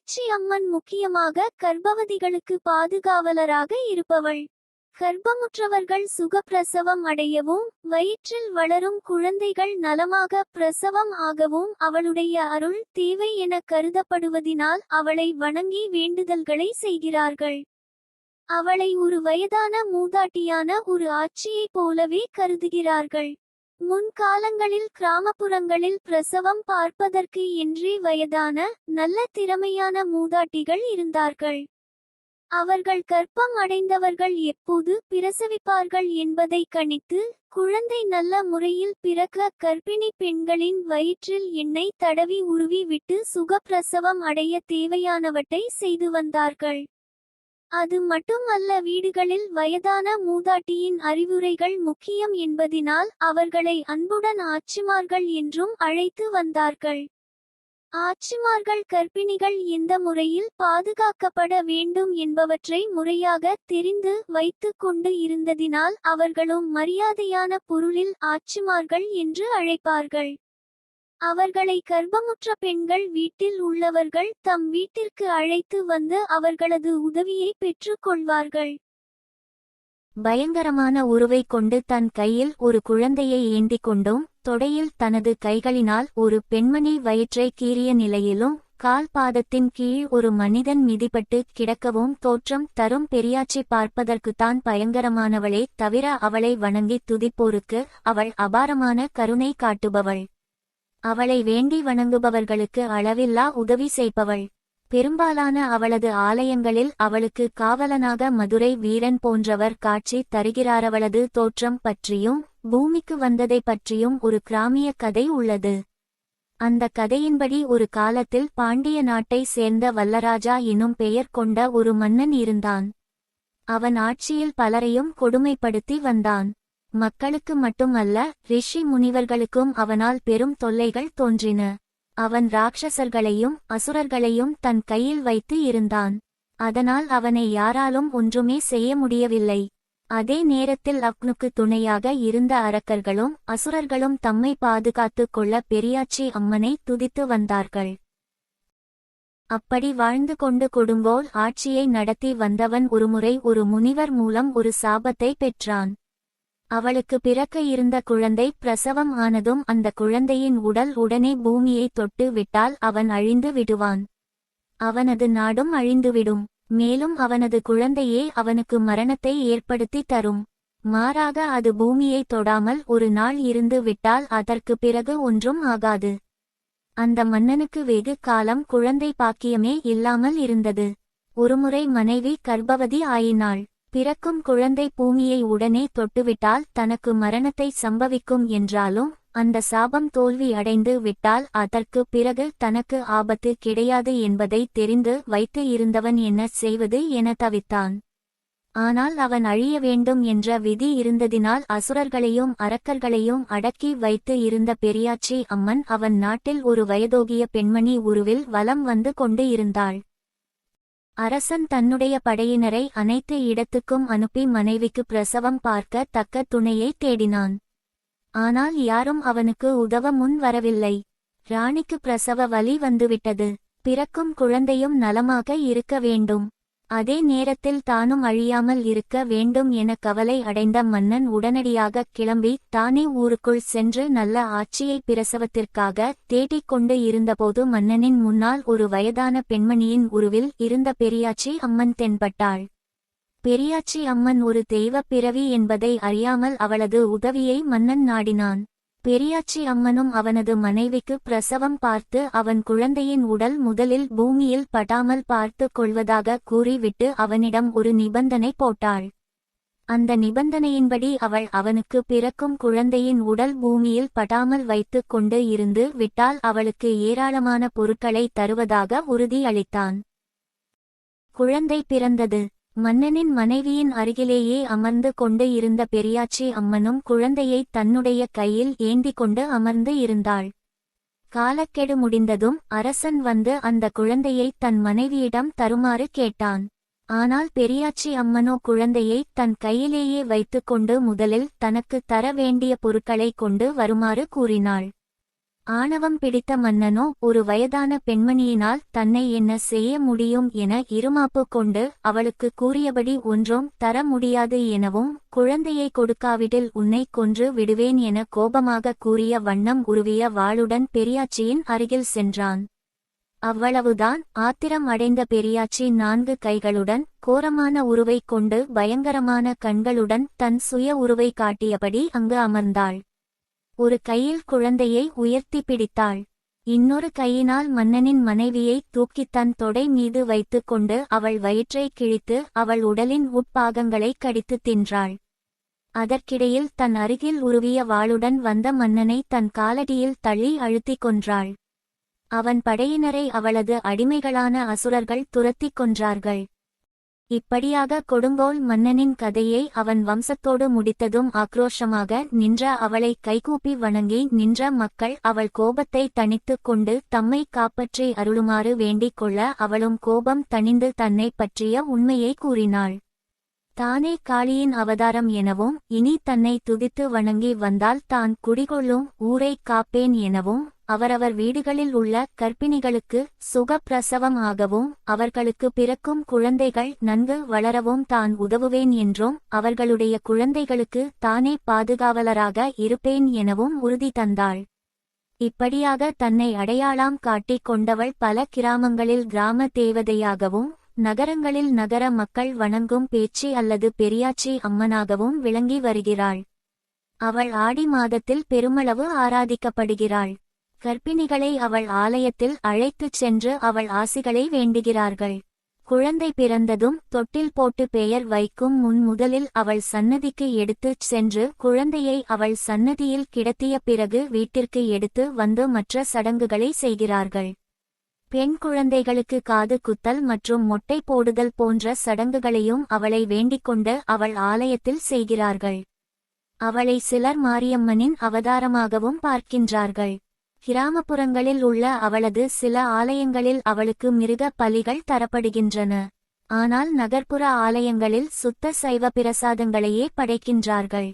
பெரியாச்சி அம்மன் முக்கியமாக கர்ப்பவதிகளுக்கு பாதுகாவலராக இருப்பவள். கர்ப்பமுற்றவர்கள் சுகப்பிரசவம் அடையவும் வயிற்றில் வளரும் குழந்தைகள் நலமாக பிரசவம் ஆகவும் அவளுடைய அருள் தேவை என கருதப்படுவதினால் அவளை வணங்கி வேண்டுதல்களை செய்கிறார்கள். அவளை ஒரு வயதான மூதாட்டியான ஒரு ஆட்சியைப் போலவே கருதுகிறார்கள். முன்காலங்களில் கிராமப்புறங்களில் பிரசவம் பார்ப்பதற்கு என்றே வயதான நல்ல திறமையான மூதாட்டிகள் இருந்தார்கள். அவர்கள் கர்ப்பம் அடைந்தவர்கள் எப்போது பிரசவிப்பார்கள் என்பதை கணித்து குழந்தை நல்ல முறையில் பிறக்க கர்ப்பிணி பெண்களின் வயிற்றில் எண்ணெய் தடவி உருவி விட்டு சுகப்பிரசவம் அடைய தேவையானவற்றை செய்து வந்தார்கள். அது மட்டுமல்ல, வீடுகளில் வயதான மூதாட்டியின் அறிவுரைகள் முக்கியம் என்பதினால் அவர்களை அன்புடன் ஆச்சிமார்கள் என்றும் அழைத்து வந்தார்கள். ஆச்சிமார்கள் கர்ப்பிணிகள் எந்த முறையில் பாதுகாக்கப்பட வேண்டும் என்பவற்றை முறையாக தெரிந்து வைத்து கொண்டு இருந்ததினால் அவர்களும் மரியாதையான பொருளில் ஆச்சிமார்கள் என்று அழைப்பார்கள். அவர்களை கர்ப்பமுற்ற பெண்கள் வீட்டில் உள்ளவர்கள் தம் வீட்டிற்கு அழைத்து வந்து அவர்களது உதவியை பெற்றுக் கொள்வார்கள். பயங்கரமான உருவை கொண்டு தன் கையில் ஒரு குழந்தையை ஏந்தி கொண்டும் தொடையில் தனது கைகளினால் ஒரு பெண்மணி வயிற்றை கீறிய நிலையிலும் கால் பாதத்தின் கீழ் ஒரு மனிதன் மிதிப்பட்டு கிடக்கவும் தோற்றம் தரும் பெரியாச்சி பார்ப்பதற்குத்தான் பயங்கரமானவளே தவிர அவளை வணங்கி துதிப்போருக்கு அவள் அபாரமான கருணை காட்டுபவள். அவளை வேண்டி வணங்குபவர்களுக்கு அளவில்லா உதவி செய்பவள். பெரும்பாலான அவளது ஆலயங்களில் அவளுக்கு காவலனாக மதுரை வீரன் போன்றவர் காட்சி தருகிறாரவளது தோற்றம் பற்றியும் பூமிக்கு வந்ததை பற்றியும் ஒரு கிராமிய கதை உள்ளது. அந்த கதையின்படி ஒரு காலத்தில் பாண்டிய நாட்டை சேர்ந்த வல்லராஜா எனும் பெயர் கொண்ட ஒரு மன்னன் இருந்தான். அவன் ஆட்சியில் பலரையும் கொடுமைப்படுத்தி வந்தான். மக்களுக்கு மட்டுமல்ல, ரிஷி முனிவர்களுக்கும் அவனால் பெரும் தொல்லைகள் தோன்றின. அவன் ராட்சசர்களையும் அசுரர்களையும் தன் கையில் வைத்து இருந்தான். அதனால் அவனை யாராலும் ஒன்றுமே செய்ய முடியவில்லை. அதே நேரத்தில் அவனுக்கு துணையாக இருந்த அரக்கர்களும் அசுரர்களும் தம்மை பாதுகாத்துக் கொள்ள பெரியாச்சி அம்மனை துதித்து வந்தார்கள். அப்படி வாழ்ந்து கொண்டு கொடுங்கோல் ஆட்சியை நடத்தி வந்தவன் ஒருமுறை ஒரு முனிவர் மூலம் ஒரு சாபத்தை பெற்றான். அவளுக்கு பிறக்க இருந்த குழந்தை பிரசவம் ஆனதும் அந்த குழந்தையின் உடல் உடனே பூமியை தொட்டு விட்டால் அவன் அழிந்து விடுவான். அவனது நாடும் அழிந்துவிடும். மேலும் அவனது குழந்தையே அவனுக்கு மரணத்தை ஏற்படுத்தி தரும். மாறாக அது பூமியை தொடாமல் ஒரு நாள் இருந்து விட்டால் அதற்கு பிறகு ஒன்றும் ஆகாது. அந்த மன்னனுக்கு வெகு காலம் குழந்தை பாக்கியமே இல்லாமல் இருந்தது. ஒருமுறை மனைவி கர்ப்பவதி ஆயினாள். பிறக்கும் குழந்தை பூமியை உடனே தொட்டுவிட்டால் தனக்கு மரணத்தை சம்பவிக்கும் என்றாலும் அந்த சாபம் தோல்வி அடைந்து விட்டால் அதற்கு பிறகு தனக்கு ஆபத்து கிடையாது என்பதை தெரிந்து வைத்து இருந்தவன் என்ன செய்வது என தவித்தான். ஆனால் அவன் அழிய வேண்டும் என்ற விதி இருந்ததினால் அசுரர்களையும் அரக்கர்களையும் அடக்கி வைத்து இருந்த பெரியாச்சி அம்மன் அவன் நாட்டில் ஒரு வயதோகிய பெண்மணி உருவில் வலம் வந்து கொண்டு இருந்தாள். அரசன் தன்னுடைய படையினரை அனைத்து இடத்துக்கும் அனுப்பி மனைவிக்கு பிரசவம் பார்க்க தக்க துணையை தேடினான். ஆனால் யாரும் அவனுக்கு உதவ முன் வரவில்லை. ராணிக்கு பிரசவ வலி வந்துவிட்டது. பிறக்கும் குழந்தையும் நலமாக இருக்க வேண்டும். அதே நேரத்தில் தானும் அழியாமல் இருக்க வேண்டும் என கவலை அடைந்த மன்னன் உடனடியாக கிளம்பி தானே ஊருக்குள் சென்று நல்ல ஆட்சியை பிரசவத்திற்காக தேடிக் கொண்டு இருந்தபோது மன்னனின் முன்னால் ஒரு வயதான பெண்மணியின் உருவில் இருந்த பெரியாச்சி அம்மன் தென்பட்டாள். பெரியாச்சி அம்மன் ஒரு தெய்வப் பிறவி என்பதை அறியாமல் அவளது உதவியை மன்னன் நாடினான். பெரியாச்சி அம்மனும் அவனது மனைவிக்கு பிரசவம் பார்த்து அவன் குழந்தையின் உடல் முதலில் பூமியில் படாமல் பார்த்து கொள்வதாக கூறிவிட்டு அவனிடம் ஒரு நிபந்தனை போட்டாள். அந்த நிபந்தனையின்படி அவள் அவனுக்கு பிறக்கும் குழந்தையின் உடல் பூமியில் படாமல் வைத்து கொண்டு இருந்து விட்டால் அவளுக்கு ஏராளமான பொருட்களை தருவதாக உறுதி அளித்தான். குழந்தை பிறந்தது. மன்னனின் மனைவியின் அருகிலேயே அமர்ந்து கொண்டு இருந்த பெரியாச்சி அம்மனும் குழந்தையை தன்னுடைய கையில் ஏந்தி கொண்டு அமர்ந்து இருந்தாள். காலக்கெடு முடிந்ததும் அரசன் வந்து அந்த குழந்தையை தன் மனைவியிடம் தருமாறு கேட்டான். ஆனால் பெரியாச்சி அம்மனோ குழந்தையை தன் கையிலேயே வைத்துக்கொண்டு முதலில் தனக்கு தர வேண்டிய பொருட்களை கொண்டு வருமாறு கூறினாள். ஆணவம் பிடித்த மன்னனோ ஒரு வயதான பெண்மணியினால் தன்னை என்ன செய்ய முடியும் என இருமாப்பு கொண்டு அவளுக்கு கூறியபடி ஒன்றும் தர முடியாது எனவும், குழந்தையை கொடுக்காவிடில் உன்னை கொன்று விடுவேன் என கோபமாக கூறிய வண்ணம் உருவிய வாளுடன் பெரியாச்சியின் அருகில் சென்றான். அவ்வளவுதான். ஆத்திரம் அடைந்த பெரியாச்சி 4 கைகளுடன் கோரமான உருவை கொண்டு பயங்கரமான கண்களுடன் தன் சுய உருவை காட்டியபடி அங்கு அமர்ந்தாள். ஒரு கையில் குழந்தையை உயர்த்தி பிடித்தாள். இன்னொரு கையினால் மன்னனின் மனைவியை தூக்கித் தன் தொடை மீது வைத்துக் கொண்டு அவள் வயிற்றை கிழித்து அவள் உடலின் உட்பாகங்களை கடித்து தின்றாள். அதற்கிடையில் தன் அருகில் உருவிய வாளுடன் வந்த மன்னனை தன் காலடியில் தள்ளி அழுத்திக் கொன்றாள். அவன் படையினரை அவளது அடிமைகளான அசுரர்கள் துரத்திக் கொன்றார்கள். இப்படியாக கொடுங்கோல் மன்னனின் கதையை அவன் வம்சத்தோடு முடித்ததும் ஆக்ரோஷமாக நின்ற அவளை கைகூப்பி வணங்கி நின்ற மக்கள் அவள் கோபத்தை தணித்துக் கொண்டு தம்மை காப்பாற்றி அருளுமாறு வேண்டிக் கொள்ள அவளும் கோபம் தணிந்து தன்னை பற்றிய உண்மையை கூறினாள். தானே காளியின் அவதாரம் எனவும், இனி தன்னை துதித்து வணங்கி வந்தால் தான் குடிகொள்ளும் ஊரை காப்பேன் எனவும், அவரவர் வீடுகளில் உள்ள கர்ப்பிணிகளுக்கு சுகப்பிரசவம் ஆகவும் அவர்களுக்கு பிறக்கும் குழந்தைகள் நன்கு வளரவும் தான் உதவுவேன் என்றும், அவர்களுடைய குழந்தைகளுக்கு தானே பாதுகாவலராக இருப்பேன் எனவும் உறுதி தந்தாள். இப்படியாக தன்னை அடையாளம் காட்டிக் கொண்டவள் பல கிராமங்களில் கிராம தேவதையாகவும், நகரங்களில் நகர மக்கள் வணங்கும் பேச்சி அல்லது பெரியாச்சி அம்மனாகவும் விளங்கி வருகிறாள். அவள் ஆடி மாதத்தில் பெருமளவு ஆராதிக்கப்படுகிறாள். கர்ப்பிணிகளை அவள் ஆலயத்தில் அழைத்துச் சென்று அவள் ஆசிகளை வேண்டுகிறார்கள். குழந்தை பிறந்ததும் தொட்டில் போட்டு பெயர் வைக்கும் முன் முதலில் அவள் சன்னதிக்கு எடுத்துச் சென்று குழந்தையை அவள் சன்னதியில் கிடத்திய பிறகு வீட்டிற்கு எடுத்து வந்து மற்ற சடங்குகளை செய்கிறார்கள். பெண் குழந்தைகளுக்கு காது குத்தல் மற்றும் மொட்டை போடுதல் போன்ற சடங்குகளையும் அவளை வேண்டிக்கொண்டு அவள் ஆலயத்தில் செய்கிறார்கள். அவளை சிலர் மாரியம்மனின் அவதாரமாகவும் பார்க்கின்றார்கள். கிராமப்புறங்களில் உள்ள அவளது சில ஆலயங்களில் அவளுக்கு மிருக பலிகள் தரப்படுகின்றன. ஆனால் நகர்ப்புற ஆலயங்களில் சுத்த சைவ பிரசாதங்களையே படைக்கின்றார்கள்.